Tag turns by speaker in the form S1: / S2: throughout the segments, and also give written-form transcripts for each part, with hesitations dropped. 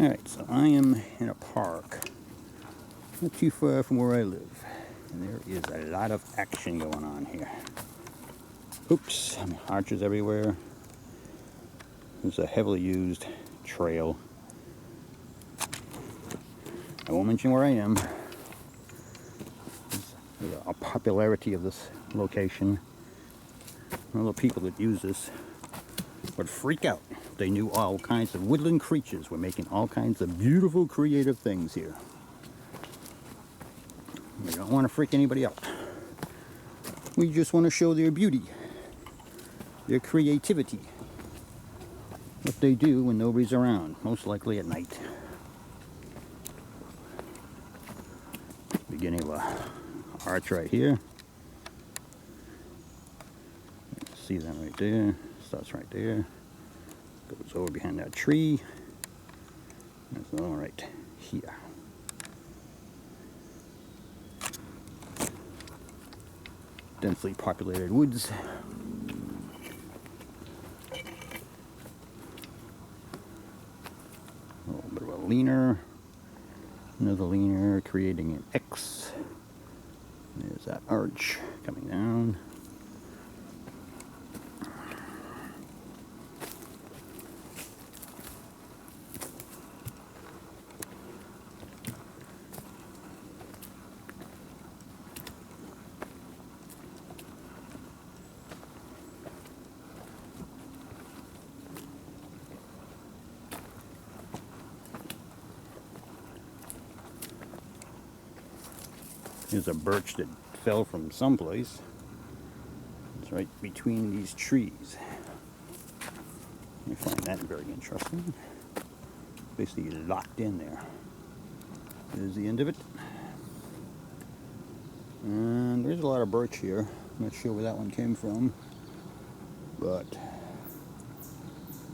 S1: Alright, so I am in a park not too far from where I live, and there is a lot of action going on here. Oops, arches everywhere. It's a heavily used trail. I won't mention where I am. There's a popularity of this location. All the people that use this would freak out. They knew all kinds of woodland creatures were making all kinds of beautiful, creative things here. We don't want to freak anybody out. We just want to show their beauty, their creativity, what they do when nobody's around, most likely at night. Beginning of a arch right here. See that right there. Starts right there. Goes over behind that tree. There's another one right here. Densely populated woods. A little bit of a leaner. Another leaner creating an X. There's that arch coming down. There's a birch that fell from someplace. It's right between these trees. I find that very interesting. Basically locked in there. There's the end of it. And there's a lot of birch here. I'm not sure where that one came from, but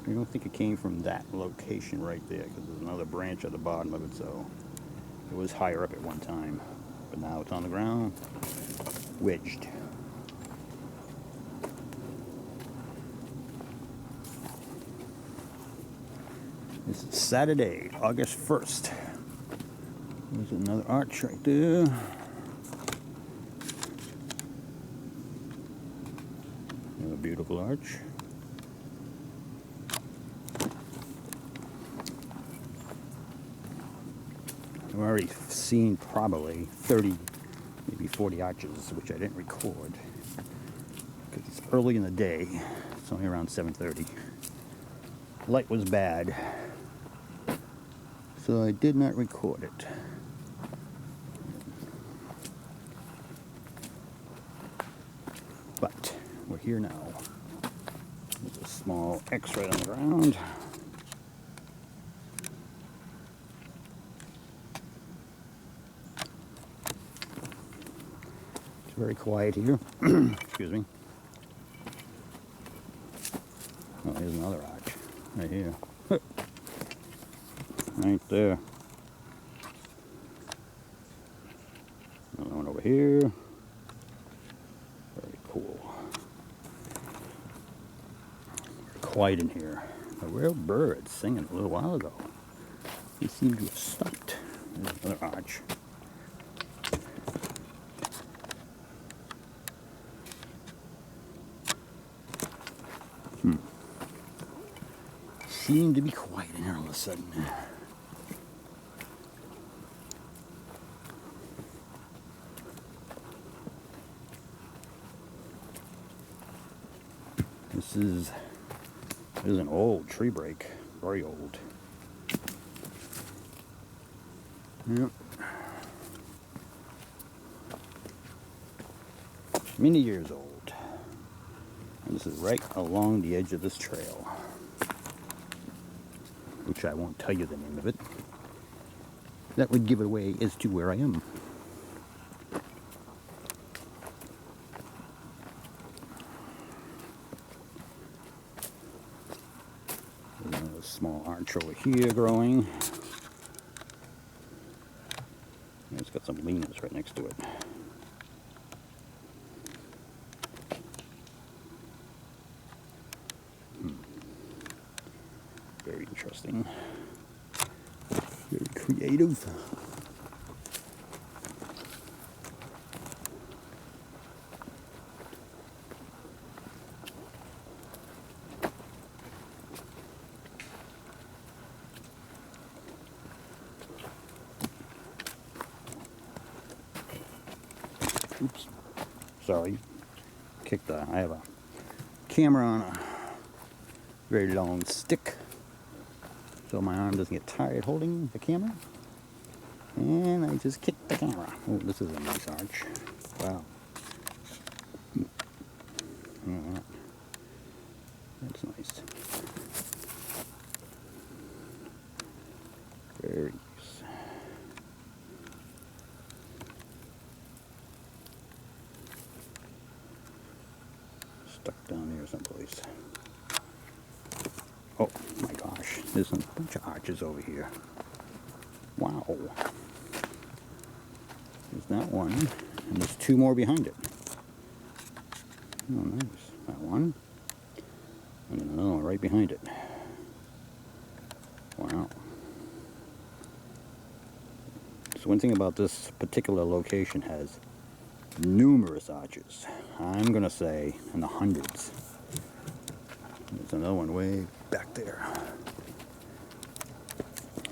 S1: I don't think it came from that location right there, because there's another branch at the bottom of it, so it was higher up at one time. But now it's on the ground, wedged. This is Saturday, August 1st. There's another arch right there. Another beautiful arch. I've already seen probably 30, maybe 40 arches, which I didn't record because it's early in the day. It's only around 7:30. Light was bad, so I did not record it. But we're here now. There's a small X right on the ground. Very quiet here. Excuse me. Oh, here's another arch right here. Right there. Another one over here. Very cool. Very quiet in here. A rare bird singing a little while ago. He seemed to have stopped. There's another arch. Seemed to be quiet in here all of a sudden. This is an old tree break, very old. Yep. Many years old. And this is right along the edge of this trail, which I won't tell you the name of it. That would give it away as to where I am. There's another small arch over here growing. It's got some leaves right next to it. Very interesting. Very creative. Oops. Sorry. I have a camera on a very long stick, so my arm doesn't get tired holding the camera. And I just kicked the camera. Oh, this is a nice arch. Wow. Oh, that's nice. Very nice. Stuck down here someplace. Oh my gosh, there's a bunch of arches over here. Wow. There's that one, and there's two more behind it. Oh, nice. That one, and then another one right behind it. Wow. So one thing about this particular location has numerous arches. I'm gonna say in the hundreds. There's another one way back there. So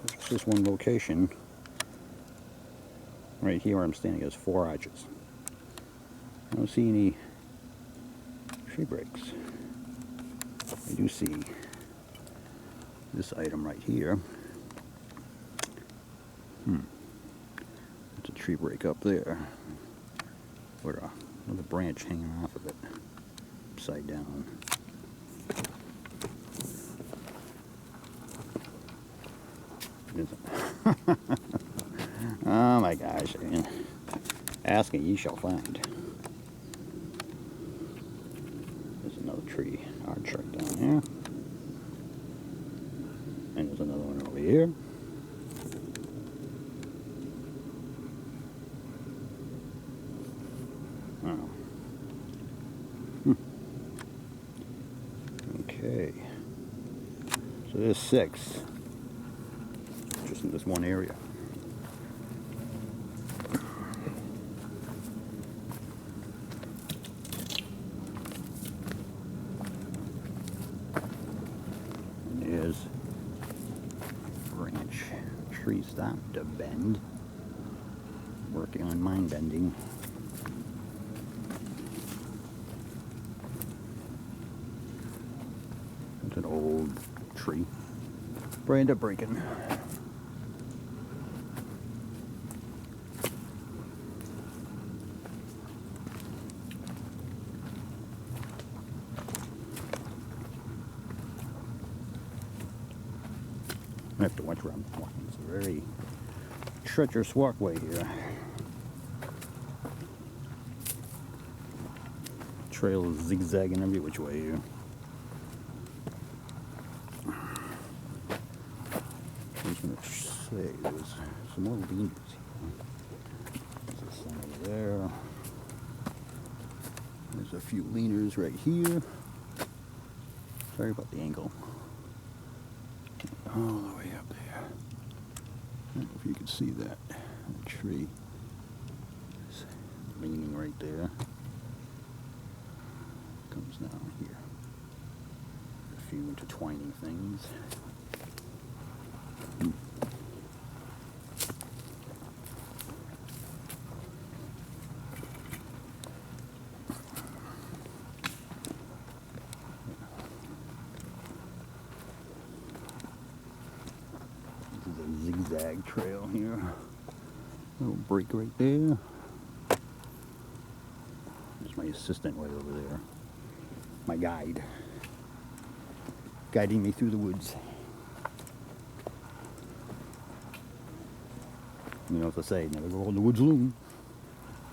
S1: it's just one location. Right here where I'm standing is 4 arches. I don't see any tree breaks. I do see this item right here. It's a tree break up there. With another branch hanging off of it, upside down. Oh my gosh, ask and ye shall find. There's another tree arch right down here. And there's another one over here. Oh. Okay. So there's 6. Just in this one area. And there's branch tree stopped to bend. Working on mine bending. It's an old tree. Probably end up breaking. I have to watch where I'm walking. It's a very treacherous walkway here. Trail is zigzagging every which way here. I was going to say there's some more leaners here. There's some over there. There's a few leaners right here. Sorry about the angle. All the way up there. I don't know if you can see that. The tree is leaning right there. Comes down here. A few intertwining things. Zigzag trail here. Little break right there. There's my assistant way over there. My guide. Guiding me through the woods. You know what they say, never go in the woods alone.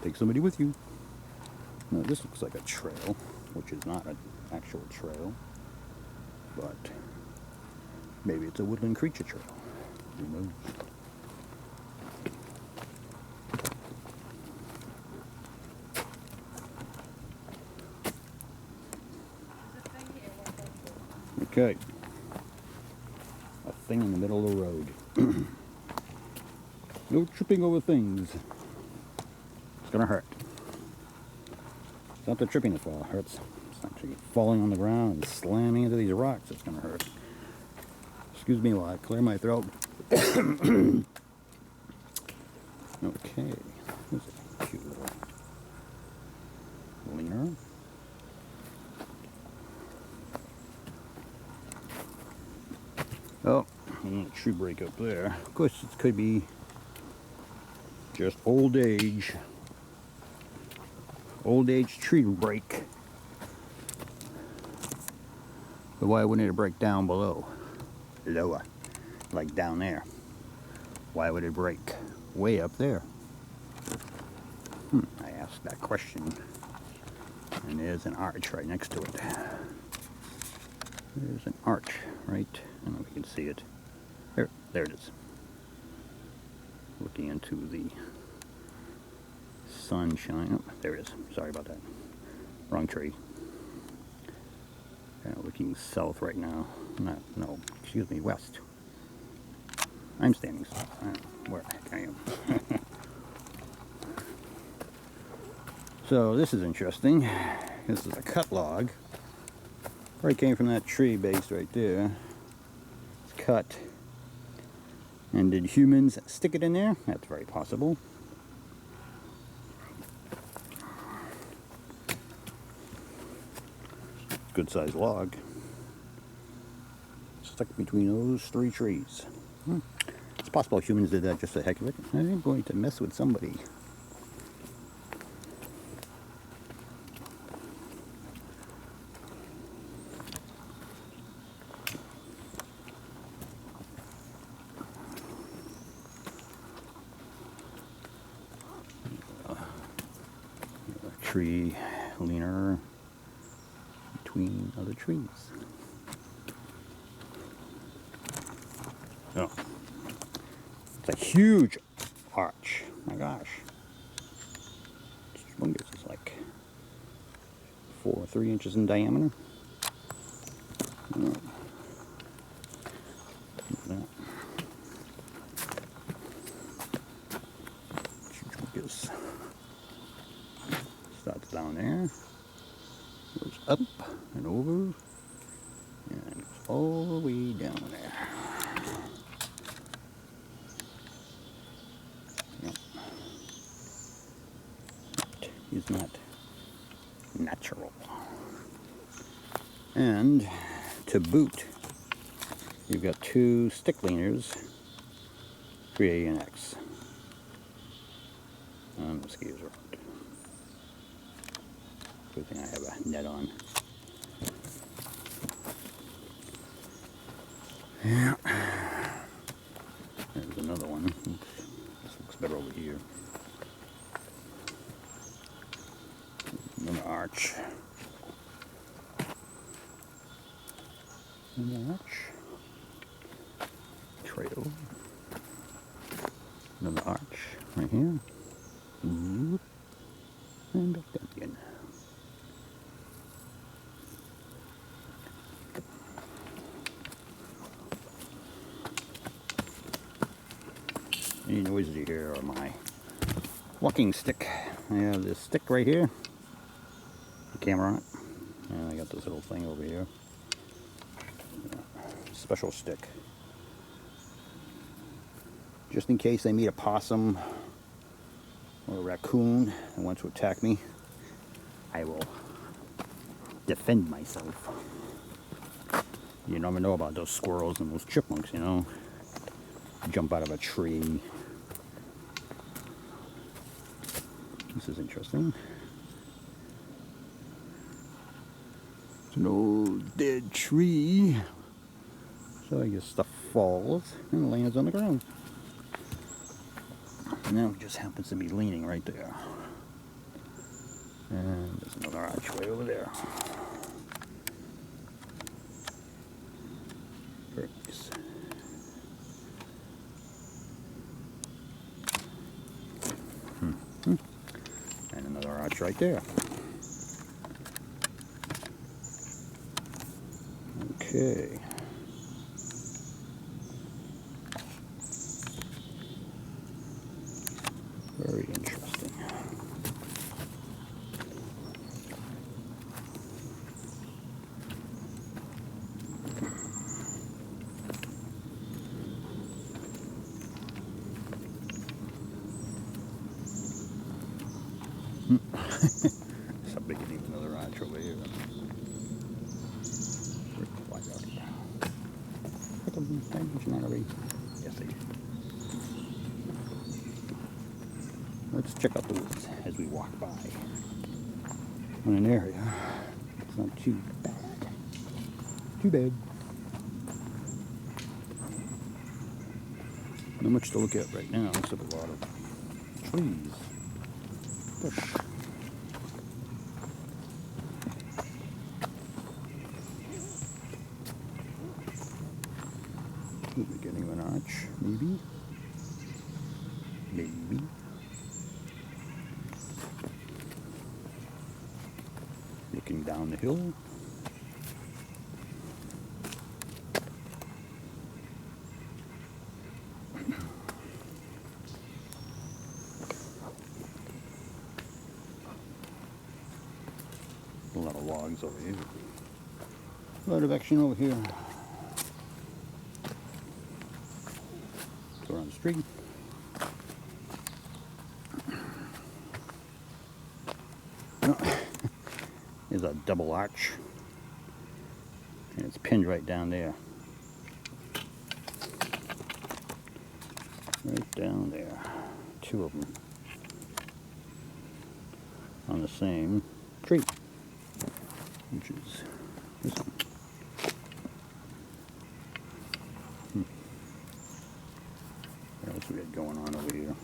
S1: Take somebody with you. Now this looks like a trail, which is not an actual trail. But maybe it's a woodland creature trail. Who knows? Okay. A thing in the middle of the road. No tripping over things. It's gonna hurt. It's not the tripping that's what hurts. It's actually falling on the ground and slamming into these rocks that's gonna hurt. Excuse me while I clear my throat. Okay. Here's a cute little leaner. Oh, a little tree break up there. Of course, it could be just old age. Old age tree break. But why wouldn't it break down below? Lower. Like down there. Why would it break way up there? I asked that question. And there's an arch right next to it. There's an arch, right? I don't know if you can see it. There it is. Looking into the sunshine. Oh, there it is. Sorry about that. Wrong tree. Looking south right now. No, excuse me, west. I'm standing south. Where the heck I am. So this is interesting. This is a cut log. Probably came from that tree base right there. It's cut. And did humans stick it in there? That's very possible. Good sized log. Stuck between those three trees. It's possible humans did that just for the heck of it. I'm going to mess with somebody. Tree leaner between other trees. Oh, it's a huge arch. My gosh, it's humongous. It's like 4 or 3 inches in diameter. Humongous. Starts down there, goes up and over, and goes all the way down there. Yep. It is not natural. And to boot, you've got 2 stick leaners, creating an X on the skis around. Good thing I have a net on. Yeah. There's another one. Oops. This looks better over here. Another arch. Another arch. Trail. Another arch right here. And back down again. Any noises you hear are my walking stick. I have this stick right here, the camera on it, and I got this little thing over here, special stick, just in case I meet a possum or a raccoon that wants to attack me. I will defend myself. You never know about those squirrels and those chipmunks, you know, jump out of a tree. This is interesting. It's an old dead tree. So I guess stuff falls and lands on the ground. And now it just happens to be leaning right there. And there's another archway over there. Very nice. And another arch right there. Okay. Very interesting. So big and even another arch over here. Wide out here. Pick up already. Yes, they did. Let's check out the woods as we walk by. In an area, it's not too bad. Too bad. Not much to look at right now, except a lot of trees. Bush. The beginning of an arch, maybe. Maybe. Looking down the hill. A lot of logs over here. A lot of action over here. Go around the street. There's a double arch. And it's pinned right down there. Right down there. Two of them. On the same tree. Which is this one. What else we got going on over here?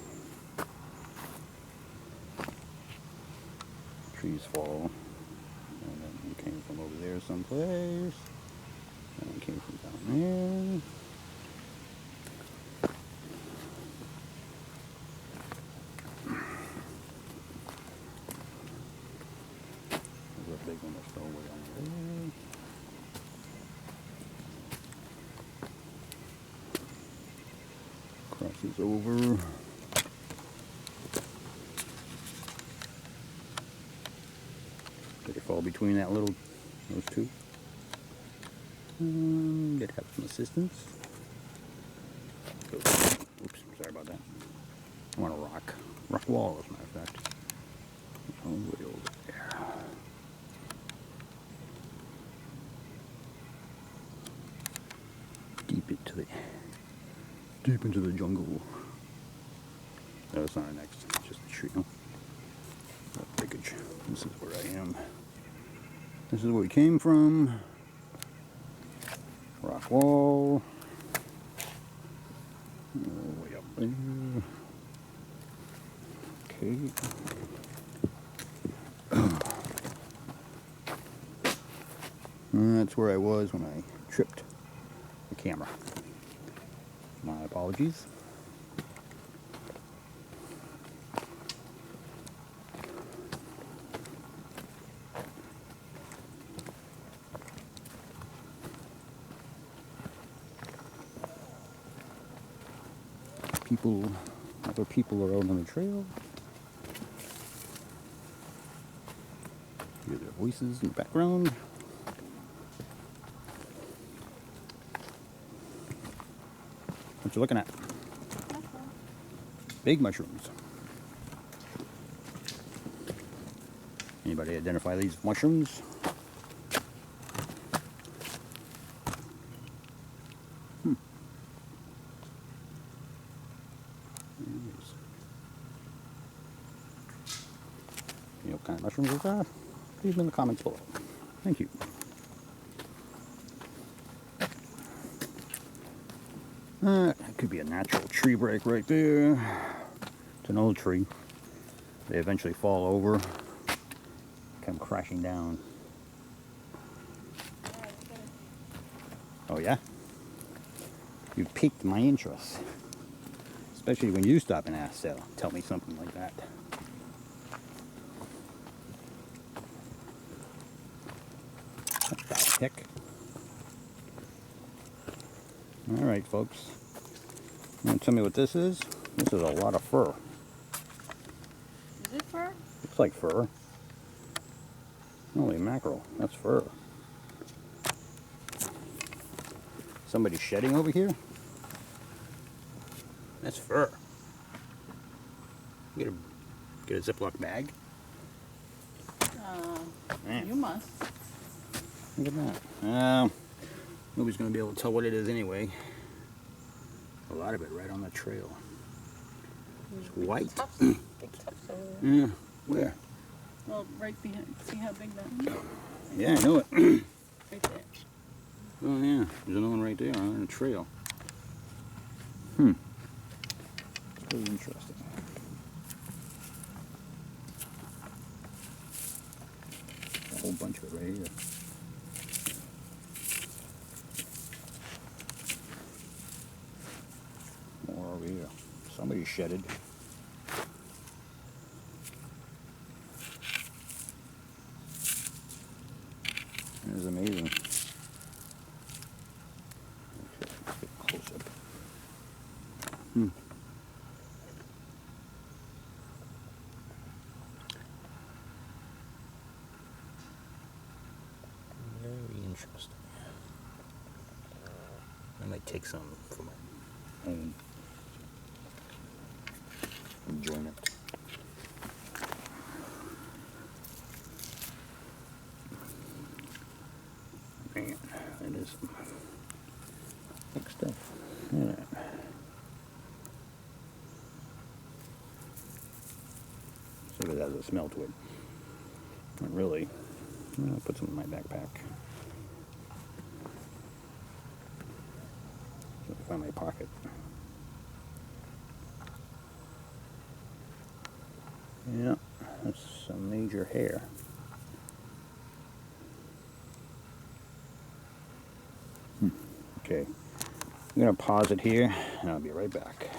S1: Trees fall. And that one came from over there someplace. That one came from down there. There's a big one that's still way on there. Crosses over. Did it fall between those two? Did have some assistance. Oops, sorry about that. I want a rock wall, as a matter of fact. Oh, way over there. Deep into the jungle. No, it's not next. It's just a tree. Breakage. This is where I am. This is where we came from. Rock wall. Way up there. Okay. That's where I was when I tripped the camera. My apologies. Other people are out on the trail. Hear their voices in the background. What you looking at? Big mushrooms. Anybody identify these mushrooms? You know what kind of mushrooms those are? Leave them in the comments below. Thank you. That could be a natural tree break right there. It's an old tree. They eventually fall over, come crashing down. Oh yeah? You piqued my interest. Especially when you stop and ask, so tell me something like that. What the heck? Alright folks. You want to tell me what this is? This is a lot of fur.
S2: fur?
S1: Looks like fur. Holy mackerel, that's fur. Somebody shedding over here? That's fur. Get a Ziploc bag. Man.
S2: You must.
S1: Look at that. Nobody's going to be able to tell what it is anyway. A lot of it right on the trail. It's white.
S2: Big tufts over there.
S1: Yeah, where?
S2: Well, right behind. See how big that is?
S1: Yeah, I know it.
S2: Right there.
S1: Oh yeah, there's another one right there on the trail. It's pretty interesting. A whole bunch of it right here. More over here. Somebody shedded. It is amazing. Okay, let's get close up. Very interesting. I might take some for my own enjoyment. Man, that is some thick stuff. Look at that. See if it has a smell to it. Not really. I'll put some in my backpack. Find my pocket. Yeah, that's some major hair. Okay, I'm gonna pause it here and I'll be right back.